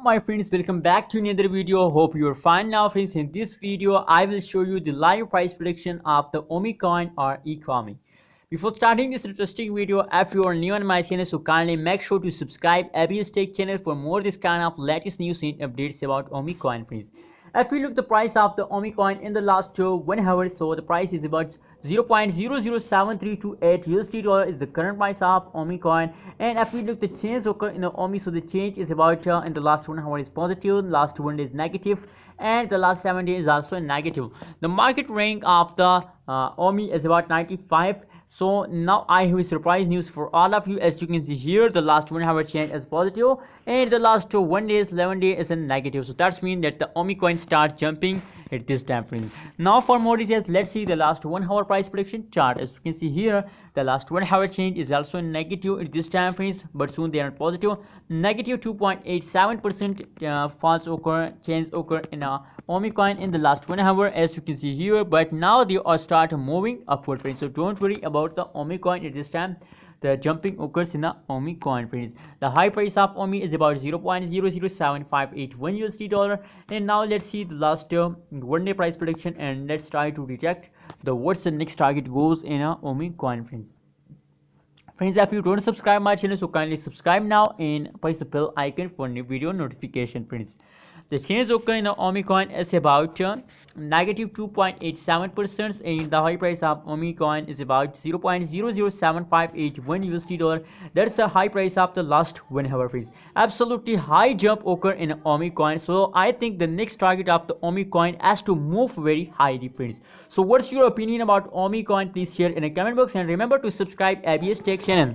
My friends, welcome back to another video. Hope you're fine now, friends. In this video I will show you the live price prediction of the OMG coin or Ecomi. Before starting this interesting video, if you are new on my channel, so kindly make sure to subscribe ABS Tech channel for more this kind of latest news and updates about OMG coin, friends. If we look the price of the OMG coin in the last 1 hour, so the price is about 0.007328 USD dollar is the current price of OMG coin. And if we look the change occur in the OMG, so the change is about in the last 1 hour is positive, last 1 day is negative, and the last 7 days is also negative. The market rank of the OMG is about 95. So now I have a surprise news for all of you. As you can see here, the last 1 hour change is positive and the last 1 day is 11 days is a negative. So that's mean that the OMG coin start jumping at this time frame. Now for more details, let's see the last 1 hour price prediction chart. As you can see here, the last 1 hour change is also negative at this time frames, but soon they are positive. Negative 2.87% false occur change occur in OMG coin in the last 1 hour, as you can see here, but now they are start moving upward, friends. So don't worry about the OMG coin at this time. The jumping occurs in the OMG coin, friends. The high price of OMG is about 0.007581 USD dollar. And now let's see the last 1 day price prediction, and let's try to detect the what's the next target goes in a OMG coin, friends. Friends, if you don't subscribe my channel, so kindly subscribe now and press the bell icon for new video notification, friends. The change occur in the OMG coin is about negative 2.87%, and the high price of OMG coin is about 0.007581 USD dollar. That's the high price of the last 1 hour, friends. Absolutely high jump occur in OMG coin. So I think the next target of the OMG coin has to move very high, friends. So what's your opinion about OMG coin? Please share in the comment box, and remember to subscribe ABS Tech channel.